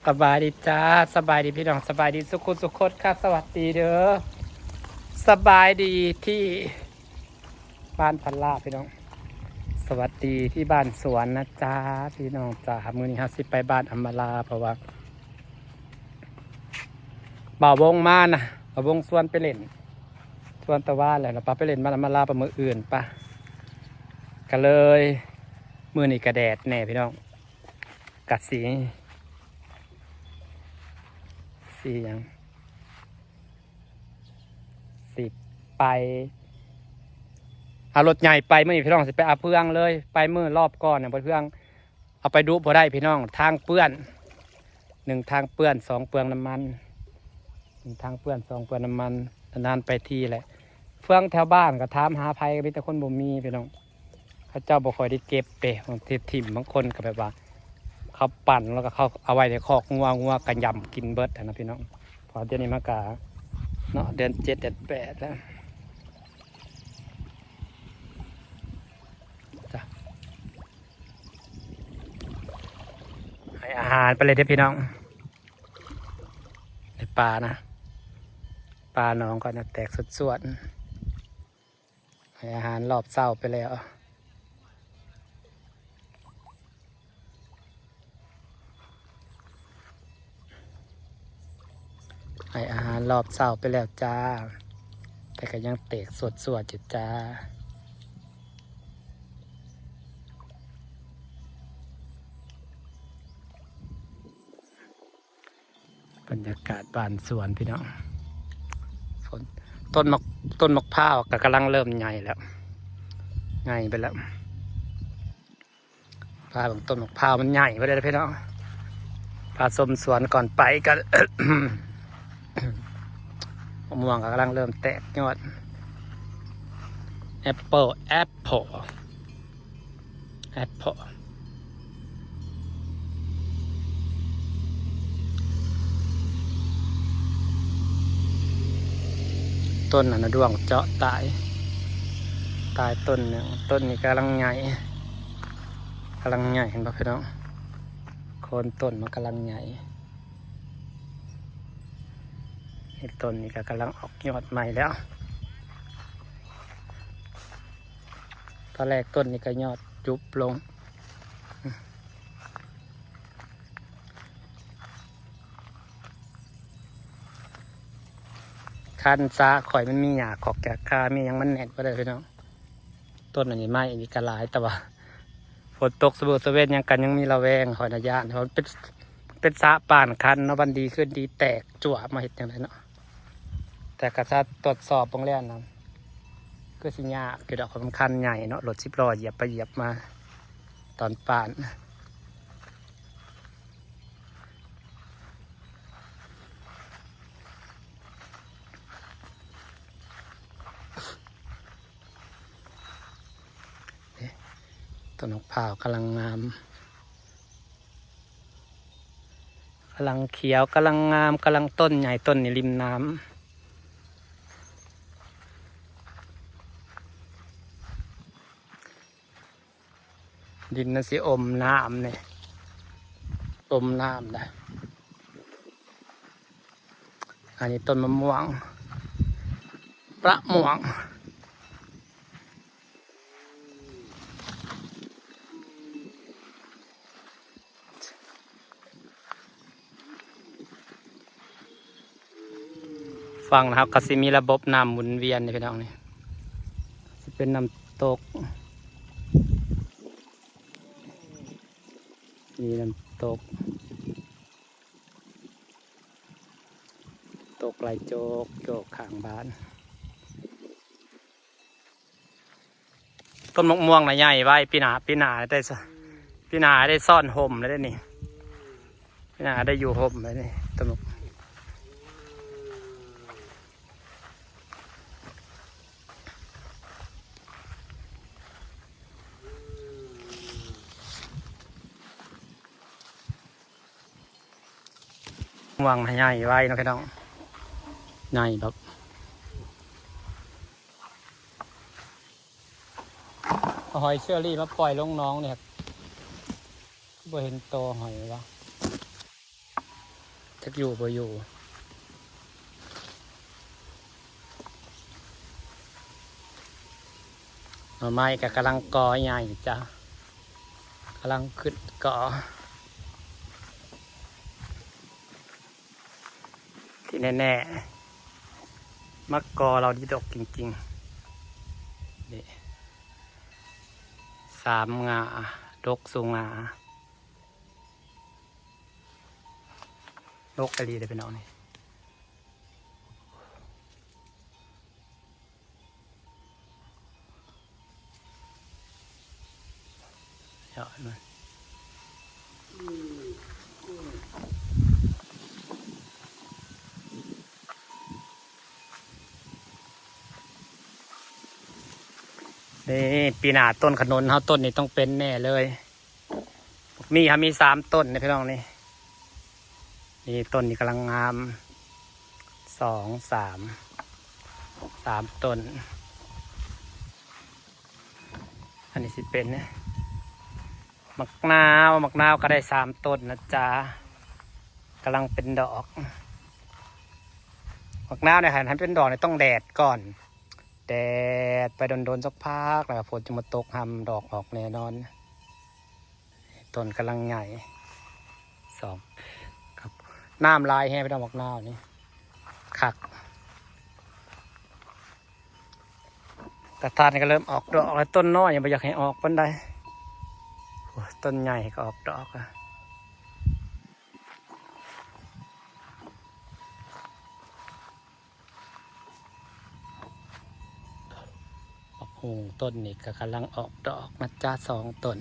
สบายดีจ้าสบายดีพี่น้องสบายดีสุขุสุขดครับสวัสดีเด้อสบายดีที่บ้านพันลาพี่น้องสวัสดีที่บ้านสวนนะจ้าพี่น้องจ้ามื้อนี้สิไปบ้านอัมมาลาเพราะว่าบ่าววงมานะบ่าววงสวนไปเล่นสวนตะวันแหละเราไปเล่นบ้านอัมมาลาประมืออื่นปะก็เลยมื้อนี้กระแดดแน่พี่น้องกัดสีอย่างสิไปเอารถใหญ่ไปเมื่อนี้พี่น้องสิไปเอาเพื่องเลยไปเมื่อรอบก่อนเนี่ยเพื่องเอาไปดูพอได้พี่น้องทางเปื้อน1 ทางเปื้อน2 เปลืองน้ำมัน1 ทางเปื้อน2 เปลืองน้ำมันนานไปทีแหละเฟืองแถวบ้านก็ถามหาภัยก็มีแต่คนบ่มีพี่น้องเขาเจ้าบ่ค่อยได้เก็บไปบางทีถิ่มบางคนก็แบบว่าเขาปั่นแล้วก็เขาเอาไว้ในคอกงัวกันยำกินเบิดนะพี่น้องพอเดี๋ยวนี้มากะเนาะเดือน7 เดือน8แล้วให้อาหารไปเลยเด้อพี่น้องในปลานะปลาน้องก็จะแตกสวดๆให้อาหารรอบเศร้าไปแล้วให้อาหารรอบเศร้าไปแล้วจ้าแต่ก็ยังแตกสวดอยู่จ้าบรรยากาศบ้านสวนพี่น้องฝนต้นมะพร้าวก็กำลังเริ่มใหญ่แล้วใหญ่ไปแล้วพาบางต้นมะพร้าวมันใหญ่ไปเลยพี่น้องพาชมสวนก่อนไปกัน มะม่วงก็กำลังเริ่มแตกยอดแอปเปิลต้นน่ะดวงเจาะตายต้นหนึ่งต้นนี้กำลังใหญ่เห็นป่ะพี่น้องโคนต้นมันกำลังใหญ่ต้นนี้ก็กำลังออกยอดใหม่แล้วตอนแรกต้นนี้ก็ยอดยุบลงคันซาข่อยมันมีหยาขอกแกะคามียังมันแน่นก็ได้พี่น้องต้นอันนี้ไม่อันนี้กระลายแต่ว่าฝนตกสะเบ็ดยังมีระแวงหอยนายานเพราะเป็นสะป่านคันเนาะบันดีขึ้นดีแตกจั่วมาเห็ดอย่างไรเนาะแต่กระชาตรวจสอบบางเรื่องนะก็สิยากคือดอกสำคัญใหญ่เนาะรถ10 ล้อเหยียบไปเหยียบมาตอนป่านต้นมะพร้าวกำลังงามกำลังเขียวกำลังงามกำลังต้นใหญ่ต้นนี่ริมน้ำดินนั่นสิอมน้ำเนี่ยอมน้ำนะอันนี้ต้นมะม่วงประม่วงฟังนะครับก็สิมีระบบน้ำหมุนเวียนนี่พี่น้องนี่สิเป็นน้ำตกมีน้ำตกไหลโจกข้างบ้านต้นมะม่วงนะใหญ่ไว้ปีหนาได้ซ่อนห่มแล้วได้นี่ปีหนาได้อยู่ห่มแล้วนี่ต้นมะม่วงใหญ่ไว้นะพี่น้องใหญ่แบบหอยเชอรี่มาปล่อยลงน้องเนี่ยบ่เห็นโตหอยวะ จะอยู่บ่อยู่หน่อไม้ก็กำลังกอใหญ่จ้ะกำลังขึ้นกอที่แน่ๆมะกอเราดีดกจริงๆนี่3 งาดกสูงงาดกกะลีได้ไปน้องนี่เดี๋ยวมันนี่ปีหน้าต้นขนุนเขาต้นนี้ต้องเป็นแน่เลยมีครับมี3 ต้นนะพี่น้องนี่นี่ต้นนี้กำลังงาม2 3 ต้นอันนี้สิเป็นเนี่ยมะนาวก็ได้3 ต้นนะจ๊ะกำลังเป็นดอกมะนาวเนี่ยให้เป็นดอกเนี่ยต้องแดดก่อนแดดไปโดนๆสักพักแล้วฝนจะมาตกทำดอกออกแน่นอนต้นกำลังใหญ่2ครับน้ำลายแห้งไปดอกมะนาวนี่คักกระทานก็เริ่มออกดอกแล้วต้นน้อยยังไม่อยากให้ออกปานใดต้นใหญ่ก็ออกดอกอะต้นนี่ก็กำลังออกดอกนะจ๊ะ2 ต้น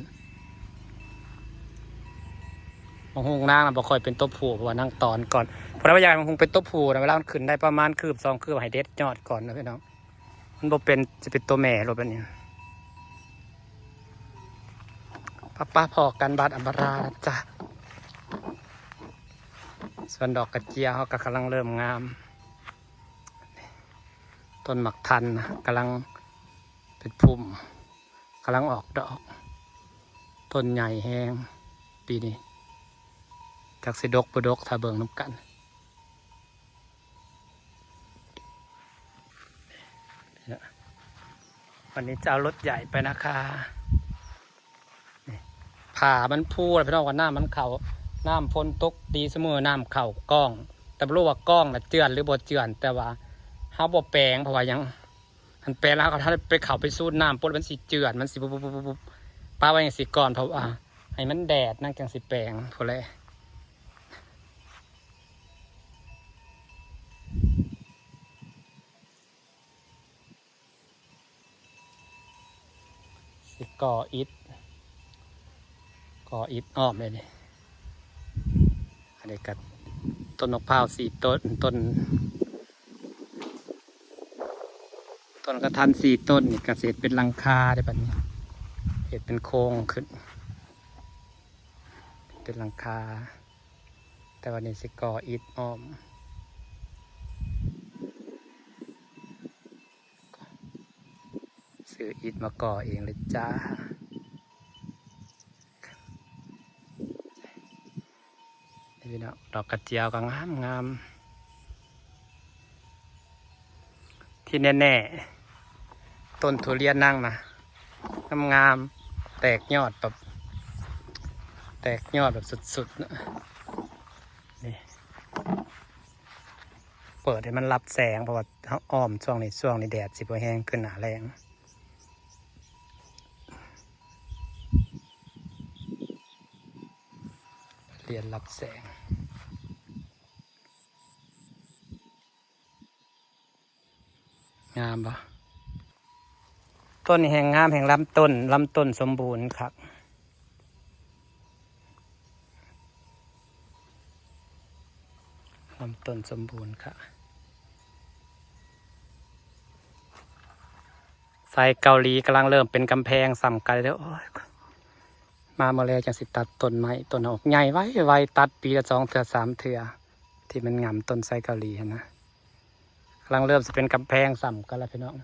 มะฮุงนางนะบ่ค่อยเป็นตัวผู้เพราะว่านั่งตอนก่อนเพราะว่าอย่างมะฮุงเป็นตัวผู้นะเวลามันขึ้นได้ประมาณคืบ2 คืบให้เด็ดยอดก่อนนะพี่น้องมันบ่เป็นจะเป็นตัวแม่รถแบบนี้ป้าพอกันบาดอัมบารานะจ๊ะส่วนดอกกระเจียวก็กำลังเริ่มงามต้นหมักทันนะกำลังเป็นพุ่มกำลังออกดอกต้นใหญ่แห้งปีนี้จากสิดกบ่ดกถ้าเบิ่งน้ำกันวันนี้จะเอารถใหญ่ไปนะคะผ่ามันพูดพี่น้องว่าน้ำมันเข่าน้ำฝนตกดีเสมอน้ำเข่ากล้องแต่ไม่รู้ว่ากล้องน่ะเจือนหรือบ่เจือนแต่ว่าเขาบ่แปลงเพราะว่ายังมันแปลงแล้วเขาถ้าไปเข่าไปสูดน้ำปุ๊บมันสีเจือนมันสีปุ๊บป้าไว้อย่างสีก่อนเพราะว่าให้มันแดดนั่งจังสีแปลงพอเลยสิก่ออิฐอ้อมเลยนี่อันนี้กับต้นมะพร้าว4 ต้นต้นกระทัน4 ต้นนี่เกษตรเป็นหลังคาได้แบบนี้เห็ดเป็นโครงขึ้นเป็นหลังคาแต่วันนี้สิก่ออิฐอ้อมซื้ออิฐมาก่อเองเลยจ้าพี่น้องดอกกระเจียวก็งามที่แน่ๆต้นทุเรียนนั่งนะงามแตกยอดแบบสุดๆนะนี่เปิดให้มันรับแสงเพราะว่าอ้อมช่วงนี้แดดสิบแห้งขึ้นหนาแรงเรียนรับแสงงามปะต้นนี้แห่งงามแห่งลำต้นสมบูรณ์ครับลำต้นสมบูรณ์ค่ะไซเกาหลีกำลังเริ่มเป็นกำแพงสำคัญแล้วมาเมื่อไรจังสิตัดต้นไม้ต้นออกใหญ่ไว้ตัดปีละ2 เทื่อ 3 เทื่อที่มันงามต้นไซเกาหลีนะกำลังเริ่มจะเป็นกำแพงสำคัญแล้วพี่น้อง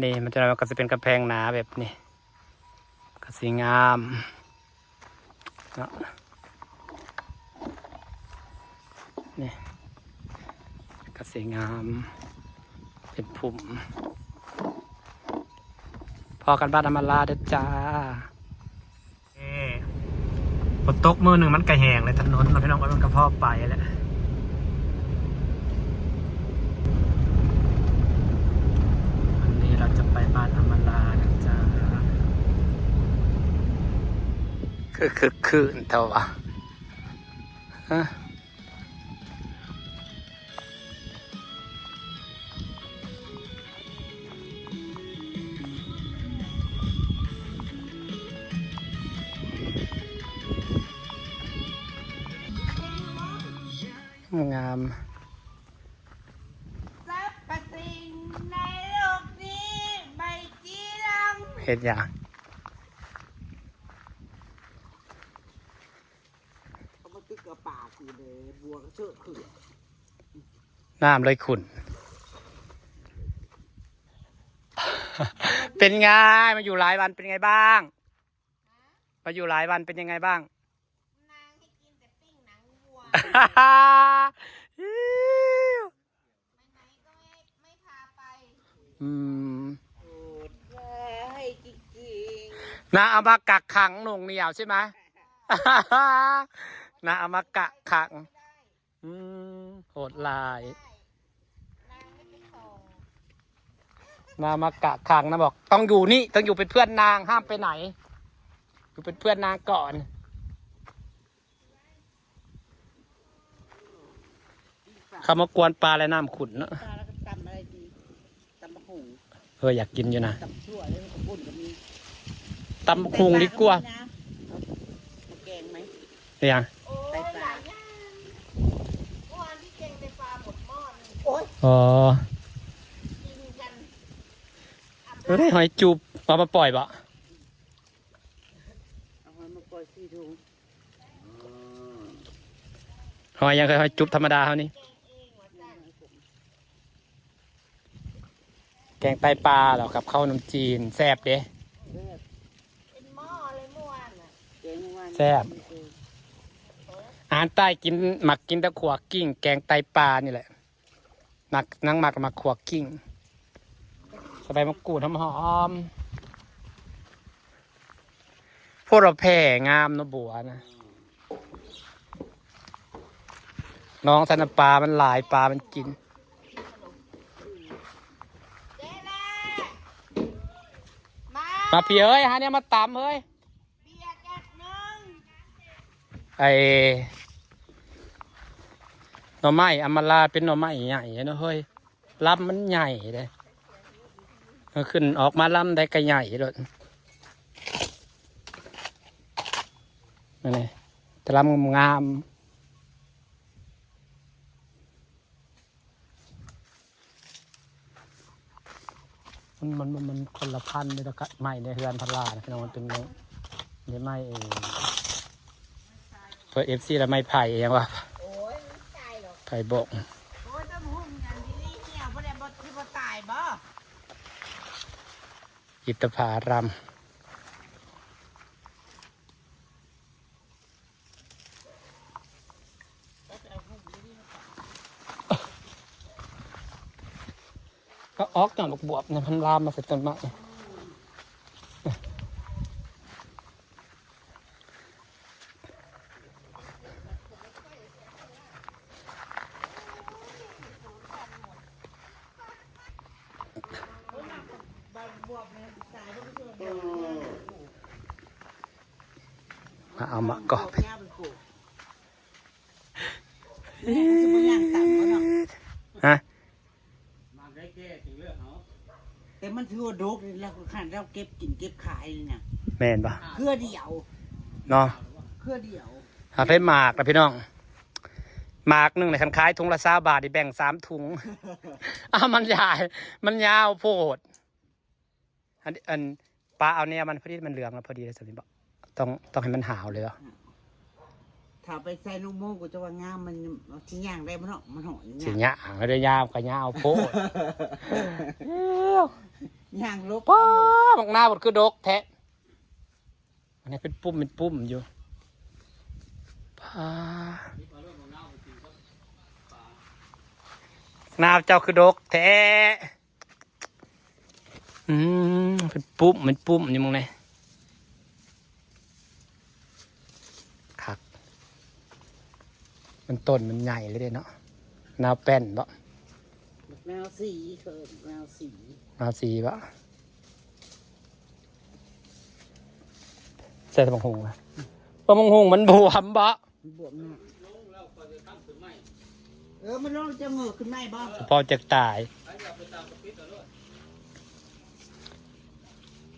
นี่มันก็จะเป็นกำแพงหนาแบบนี้ก็สีงามเนาะ นี่กระเสงามเป็นผุ่มพอกันบ้านอำมาลาเด้อจ้าฝนตกมือหนึ่งมันกระแหงเลยถนนเราพี่น้องมันกระเพาะไปแหละวันนี้เราจะไปบ้านอำมาลานะจ้าคือเท่าะฮะงามสรรพสิ่งในโลกนี้ไม่จีรัง เห็ดอย่าง เขามาตึกกับป่าคือเลยบัวก็เชื่อคือ น้ำเลยขุ่น เป็นไงมาอยู่หลายวันเป็นไงบ้างมาอยู่หลายวันเป็นยังไงบ้าง นางให้กินแต่ปิ้งหนังวัวไปไหนก็ไม่พาไป อืม โอดให้จริง นาเอามากักขังหนุ่งเหนียวใช่ไหม นาเอามากักขัง ๆได้ อืมโหดลาย นางไม่ไปส่ง นามากักขังนะบอกต้องอยู่นี่ต้องอยู่เป็นเพื่อนนางห้ามไปไหน อยู่เป็นเพื่อนนางก่อนเขามากวนปลาและน้ำขุ่นเนอะ ปลาแล้วก็ตำอะไรดีตำมะฮุง อยากกินอยู่นะ ตำชั่วแล้วก็ปุ่นก็มี ตำคุงดีกว่า มาแกงไหม เนี่ยง โอ้ยหลายอย่างเมื่อวานที่แกงในปลาหมดหม้อนึงโอ้ย อ๋อ กินกัน เฮ้ยหอยจูบเอามาปล่อยปะ เอาหอยมาปล่อย4 ถุง หอยยังเคยหอยจูบธรรมดาเท่านี้แกงไตปลาเหรอครับข้าวขนมจีนแซ่บเด้ เป็นหม้อเลยเมื่อวานน่ะแกงเมื่อวาน แซ่บอาหารใต้กินหมักกินแตะขวกกิ้ง แกงไตปลานี่แหละหมักนั่งหมักมาขวกกิ้งสบายมะกรูดหอมๆพวกเราแผ่งามเนอะบัวนะน้องธนปลามันหลายปลามันกิน เจ๊แล่มา มาพี่เอ้ยฮะเนี่ยมาตำเฮ้ย เบียร์แก๊สหนึ่ง ไอ้หน่อไม้อำมาลาเป็นหน่อไม้ใหญ่เนอะเฮ้ยลำมันใหญ่เลยมันขึ้นออกมาลำได้ก็ใหญ่เลยนั่นไงแต่ลำงามมันคนละพันธุ์เลยนะครับไม้ในเฮือนพลานะพี่น้องมันเป็นไม้เพื่อFCแล้วไม้ไผ่ยังวะ โอ้ยไม่ตายหรอก ไผ่บก โอ้ยต้องหุ่นอย่างที่นี่เนี่ยเพราะแต่บ่ที่บ่ตายบ่ อิตภารำก็ออกอย่างบวบเนี่ยพันลามมาใส่ต้นไม้มาเอามากรอบ ย่าไปปลูกจะมาย่างต่ำเขาเนาะ ฮะ แต่มันถือว่าดกเลยแล้วขันเราเก็บกินเก็บขายเลยเนี่ย แม่นปะ เครือเดียว เนาะ เครือเดียว หาได้หมากนะพี่น้องหมากหนึ่งในคันคล้ายถุงละ20 บาทที่แบ่ง3 ถุง อ้าวมันใหญ่มันยาวโพดอันปลาเอาเนี่ยมันพอดีมันเหลืองแล้วพอดีเลยสิบอกต้องให้มันหาวเลยเหรอ ถ้าไปใส่ลูกโม่กูจะว่างามมันที่ย่างได้มันเนาะมันหอย สิ ย่าง ยะไม่ได้ยาวก็ยาวโพด ย่างลบ ป้าบักหน้าบดคือดกแทะอันนี้เป็นปุ่มอยู่ป้า นาวเจ้าคือดกแท้เป็นปุ๊บมันปุ๊บนี่มึงไงคักมันต้นมันใหญ่เลยเด้เนาะนาวแป้นบ่ แนวสีเขินแนวสี นาวสีบ่ใส่ตะบังหงนะตะบังหงมันบวมบ่ บวมหน้ามันลงจะเหงือกขึ้นไหมบ่ พอจะตาย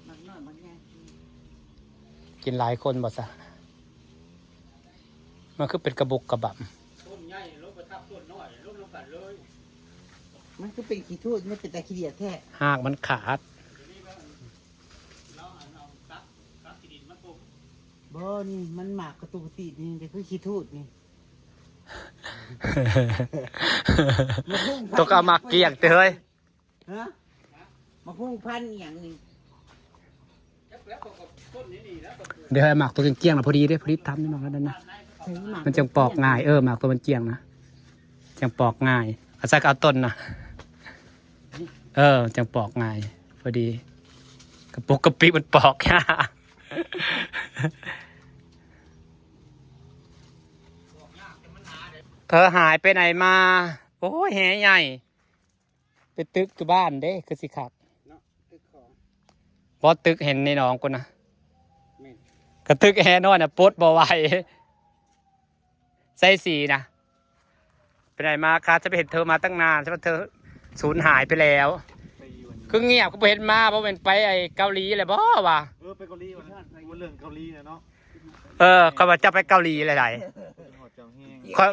มันน้อยมันแง่ กินหลายคนบ่ซะมันคือเป็นกระบุกกระบับ มันก็เป็นขี้ทูดไม่เป็นตะขี้เดียดแท้ หากมันขาด บ่นี่มันหมากกระตุกกระติดนี่เดี๋ยวคือขี้ทูดนี่ ต้องเอามาเกลี่ยงเตย ฮะมาพุ่งพันอย่างนี้ เดี๋ยวให้หมากตัวเกลี่ยงๆนะพอดีเด้พอดีทำนี่หมากนั่นนะมันจังปอกง่ายหมากตัวมันเกลี่ยงนะจังปอกง่ายเอาใส่เอาต้นนะจังปอกง่ายพอดีกระปุกกระปิมันปอกยากเธอหายไปไหนมาโอ้ยแหใหญ่ไปตึกอยู่บ้านเด้คือสิขับ เนาะตึกของ พอตึกเห็นในหนองกูนะ แม่น กระตึกแฮน้อยนะปดบ่ไหวใส่สีนะไปไหนมาคะจะไปเห็นเธอมาตั้งนานใช่ไหมเธอสูญหายไปแล้วคือเงียบก็ไปเห็นมาเพราะเป็นไปไอ้เกาหลีอะไรบ่วะ ไปเกาหลีวันนั้นวันเรื่องเกาหลีเนี่ยเนาะ ก็ว่าจะไปเกาหลีอะไร หอดจังแห้ง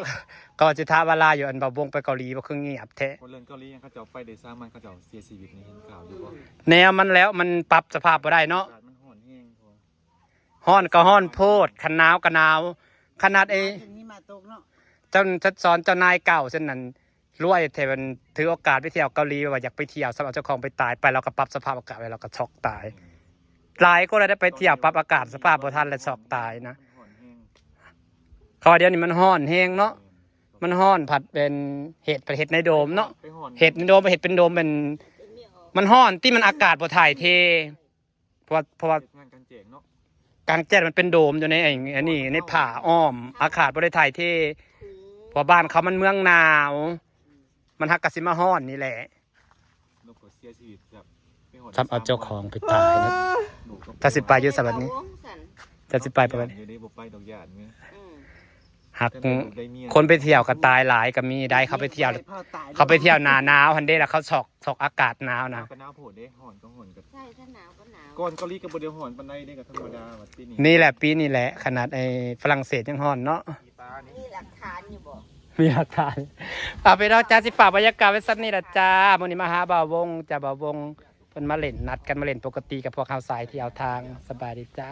ก็จะท้าเวลาอยู่อันบ่วงไปเกาหลีบ่คือเงียบแท้ วันเรื่องเกาหลีเขาจะไปเดซ่ามันเขาจะเสียชีวิตในเห็นข่าวอยู่บ่ แนวมันแล้วมันปรับสภาพบ่ได้เนาะ อากาศมันห่อนแห้งพอ ฮ้อนก็ฮ้อนโพดคันหนาวก็หนาวขนาดไอ้ นี่มาตกเนาะ เจ้าสอนเจ้านายเก่าเช่นนั้นรวยแต่มันถือโอกาสไปเที่ยวเกาหลีว่าอยากไปเที่ยวสำหรับเจ้าของไปตายไปเราก็ปรับสภาพอากาศไว้เราก็ช็อกตายหลายก็เลยได้ไปเที่ยวปรับอากาศสภาพบ่ทันและช็อกตายนะ ห่อนแห้ง เขาว่าเดี๋ยวนี้มันฮ้อนแฮงเนาะมันฮ้อนผัดเป็นเห็ดในโดมเนาะ ไปห่อน เห็ดในโดมเห็ดเป็นโดมเป็นมันฮ้อนที่มันอากาศบ่ถ่ายเทเพราะว่า งานการแจกเนาะ กลางแจ้งมันเป็นโดมอยู่ในไอ้อันนี้ในผ่าอ้อมอากาศบ่ได้ถ่ายเทเพราะบ้านเขามันเมืองหนาวมันฮักกะสิมาฮ้อนนี่แหละ นกก็เสียชีวิตแบบไปห่อน ทำเอาเจ้าของไปตายนะถ้าสิไปอยู่สบัดนี้จะสิไปประมาณนี้ อยู่ในบ่ไปดอกหยาดเนี่ย หัก แต่ได้เมีย คนไปเที่ยวก็ตายหลายก็มีได้เขาไปเที่ยวเขาไปเที่ยวหนาหนาวฮันเด้แล้วเขาช็อกอากาศหนาวนะ ก็หนาวโผดเด้ห่อนก็ห่อนกับ ใช่ถ้าหนาวก็หนาว ก่อนเกาหลีก็บ่ได้ห่อนปานใดเด้ก็ธรรมดาว่าที่นี่ นี่แหละปีนี้แหละขนาดไอ้ฝรั่งเศสยังฮ้อนเนาะ มีหลักฐานอยู่บ่ มีหลักฐานเอาไปเราจ้าสิฝากบรรยากาศไว้สักนี่ละจ้ามื้อนี้มาหาบ่าววงจ้าบ่าววงเพิ่นมาเล่นนัดกันมาเล่นปกติกับพวกเฮาสายที่เอาทางสบายดีจ้า